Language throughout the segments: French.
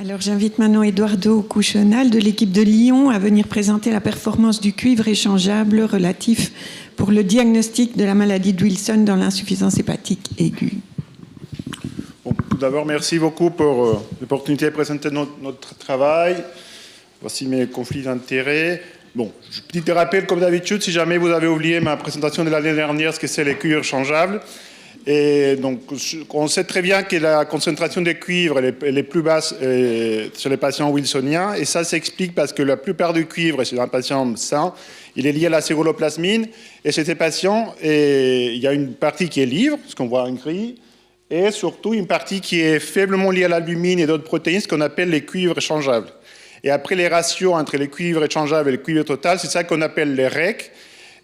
Alors j'invite maintenant Eduardo Couchonal de l'équipe de Lyon à venir présenter la performance du cuivre échangeable relatif pour le diagnostic de la maladie de Wilson dans l'insuffisance hépatique aiguë. Bon, tout d'abord, merci beaucoup pour l'opportunité de présenter notre travail. Voici mes conflits d'intérêts. Bon, petit rappel comme d'habitude, si jamais vous avez oublié ma présentation de l'année dernière, ce que c'est les cuivres échangeables. Et donc, on sait très bien que la concentration des cuivres elle est plus basse sur les patients wilsoniens. Et ça s'explique parce que la plupart du cuivre chez un patient sain, il est lié à la céruloplasmine. Et chez ces patients, il y a une partie qui est libre, ce qu'on voit en gris, et surtout une partie qui est faiblement liée à l'albumine et d'autres protéines, ce qu'on appelle les cuivres échangeables. Et après, les ratios entre les cuivres échangeables et le cuivre total, c'est ça qu'on appelle les REC.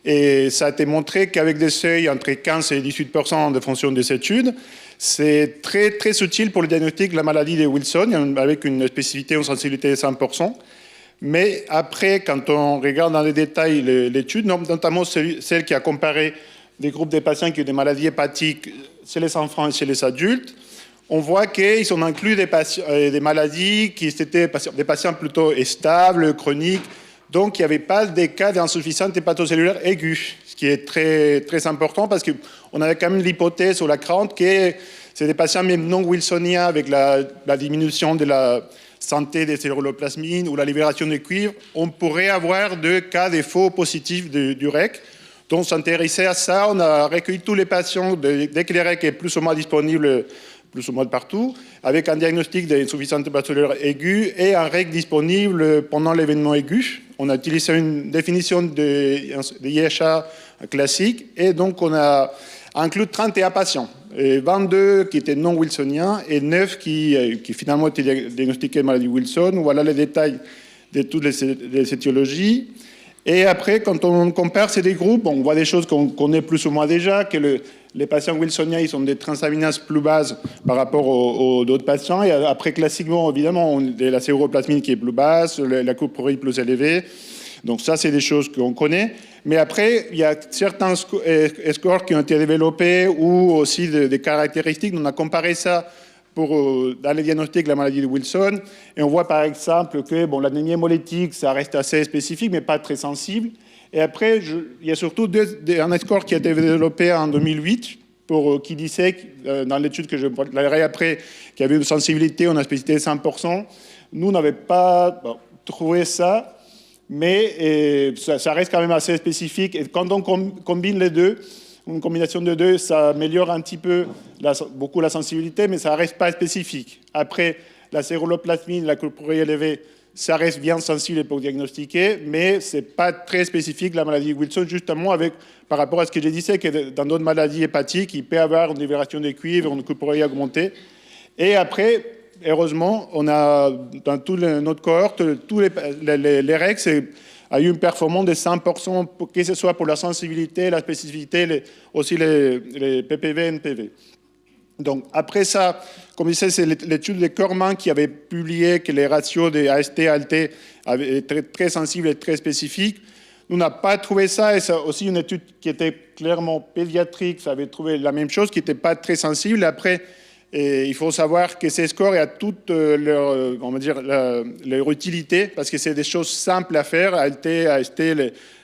Et ça a été montré qu'avec des seuils entre 15 et 18% de fonction des études, c'est très, très utile pour le diagnostic de la maladie de Wilson, avec une spécificité ou sensibilité de 100%. Mais après, quand on regarde dans les détails l'étude, notamment celle qui a comparé des groupes de patients qui ont des maladies hépatiques chez les enfants et chez les adultes, on voit qu'ils ont inclus des maladies qui étaient des patients plutôt stables, chroniques. Donc, il n'y avait pas des cas d'insuffisance hépatocellulaire aiguë, ce qui est très, très important parce qu'on avait quand même l'hypothèse ou la crainte que c'est des patients même non wilsoniens avec la diminution de la santé des céruloplasmines ou la libération de cuivre. On pourrait avoir deux cas de faux positifs du REC. Donc, on s'intéressait à ça. On a recueilli tous les patients dès que les REC est plus ou moins disponible plus ou moins de partout, avec un diagnostic d'insuffisance hépatocellulaire aiguë et un REC disponible pendant l'événement aigu. On a utilisé une définition de IHA classique et donc on a inclus 31 patients, et 22 qui étaient non wilsoniens et 9 qui finalement étaient diagnostiqués de maladie Wilson. Voilà les détails de toutes les étiologies. Et après, quand on compare ces deux groupes, on voit des choses qu'on connaît plus ou moins déjà, que les patients wilsoniens, ils ont des transaminases plus basses par rapport aux d'autres patients. Et après, classiquement, évidemment, on a la céruloplasmine qui est plus basse, la coupe prurique plus élevée. Donc ça, c'est des choses qu'on connaît. Mais après, il y a certains scores qui ont été développés ou aussi des caractéristiques. On a comparé ça dans les diagnostics de la maladie de Wilson. Et on voit par exemple que l'anémie hémolytique, ça reste assez spécifique, mais pas très sensible. Et après, il y a surtout un score qui a été développé en 2008 qui disait, dans l'étude que je parlerai après, qu'il y avait une sensibilité, une spécificité de 100%. Nous, on n'avait pas trouvé ça, mais ça reste quand même assez spécifique. Et quand on combine les deux, une combinaison de deux, ça améliore un petit peu, beaucoup la sensibilité, mais ça ne reste pas spécifique. Après, la céruloplasmine, la coupe prurique élevée, ça reste bien sensible pour diagnostiquer, mais ce n'est pas très spécifique la maladie de Wilson, justement par rapport à ce que je disais, que dans d'autres maladies hépatiques, il peut y avoir une libération des cuivres, une coupe prurique augmentée. Et après, heureusement, on a, dans toute notre cohorte, tous les REC, a eu une performance de 100%, que ce soit pour la sensibilité, la spécificité, aussi les PPV, NPV. Donc, après ça, comme je disais, c'est l'étude de Corman qui avait publié que les ratios des AST et ALT étaient très sensibles et très spécifiques. Nous n'avons pas trouvé ça, et c'est aussi une étude qui était clairement pédiatrique, ça avait trouvé la même chose, qui n'était pas très sensible. Après, il faut savoir que ces scores ont toute leur utilité, parce que c'est des choses simples à faire. ALT, AST,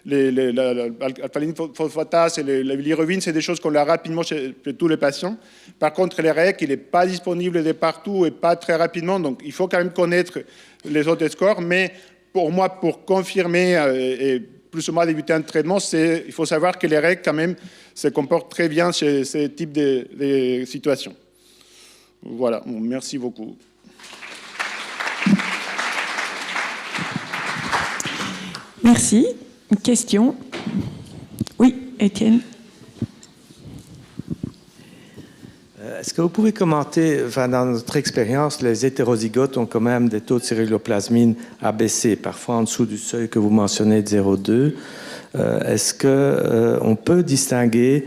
l'alphaline phosphatase et la bilirubine, c'est des choses qu'on a rapidement chez tous les patients. Par contre, les REC, il n'est pas disponible de partout et pas très rapidement, donc il faut quand même connaître les autres scores. Mais pour moi, pour confirmer et plus ou moins débuter un traitement, il faut savoir que les REC, quand même, se comportent très bien chez ces types de situations. Voilà, merci beaucoup. Merci. Une question? Oui, Étienne. Est-ce que vous pouvez commenter, dans notre expérience, les hétérozygotes ont quand même des taux de céruloplasmine abaissés, parfois en dessous du seuil que vous mentionnez de 0,2. Est-ce qu'on peut distinguer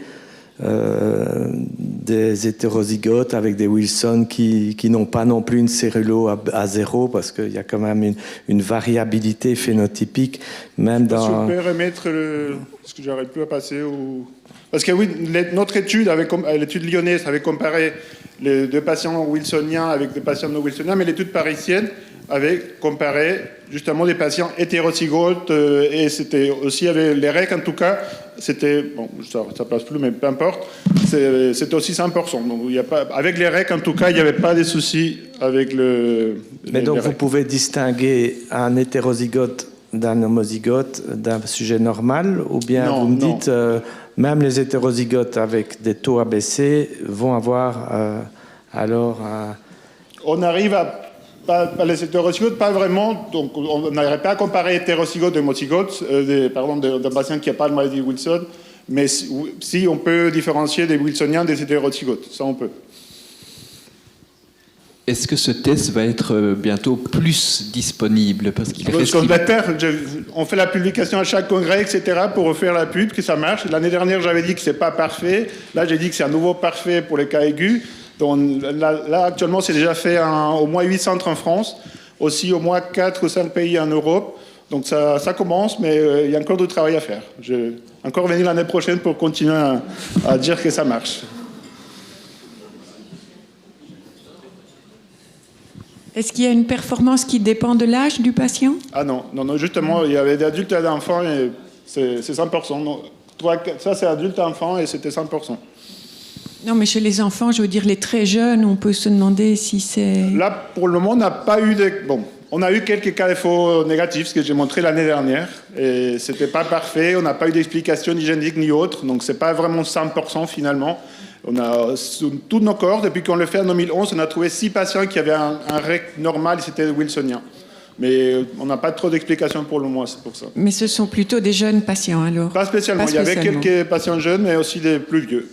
des hétérozygotes avec des Wilson qui n'ont pas non plus une cérulo à 0, parce qu'il y a quand même une variabilité phénotypique, même dans... Si vous pouvez remettre ce que j'arrête plus à passer ou... Parce que oui, notre étude, l'étude lyonnaise, avait comparé les 2 patients wilsoniens avec des patients non wilsoniens, mais l'étude parisienne avait comparé justement des patients hétérozygotes et c'était aussi avec les REC en tout cas, c'était, bon, ça passe plus, mais peu importe, c'était aussi 100%. Donc, il y a pas, avec les REC en tout cas, il n'y avait pas de soucis avec Mais donc les vous REC. pouvez distinguer un hétérozygote d'un homozygote d'un sujet normal, ou bien Non, vous me non. dites même les hétérozygotes avec des taux abaissés vont avoir alors On arrive à pas les hétérozygotes, pas vraiment. Donc, on n'arrive pas à comparer hétérozygotes et homozygotes, d'un patient qui n'a pas de maladie de Wilson, mais si on peut différencier des wilsoniens des hétérozygotes, ça on peut. Est-ce que ce test va être bientôt plus disponible? Parce qu'il reste... On fait la publication à chaque congrès, etc., pour refaire la pub, que ça marche. L'année dernière, j'avais dit que c'est pas parfait. Là, j'ai dit que c'est un nouveau parfait pour les cas aigus. Donc, là, actuellement, c'est déjà fait au moins 8 centres en France, aussi au moins 4 ou 5 pays en Europe. Donc, ça commence, mais il y a encore du travail à faire. Je vais encore venir l'année prochaine pour continuer à dire que ça marche. Est-ce qu'il y a une performance qui dépend de l'âge du patient? Ah non, justement, il y avait des adultes et des enfants, et c'est 100%. Non, ça, c'est adulte et enfant, et c'était 100%. Non, mais chez les enfants, je veux dire les très jeunes, on peut se demander si c'est... Là, pour le moment, on n'a pas eu de... Bon, on a eu quelques cas de faux négatifs, ce que j'ai montré l'année dernière, et c'était pas parfait, on n'a pas eu d'explication ni génétique ni autre, donc c'est pas vraiment 100% finalement. On a, sous tous nos corps, depuis qu'on le fait en 2011, on a trouvé 6 patients qui avaient un REC normal, c'était wilsonien. Mais on n'a pas trop d'explications pour le moment, c'est pour ça. Mais ce sont plutôt des jeunes patients alors? Pas spécialement, il y avait quelques patients jeunes, mais aussi des plus vieux.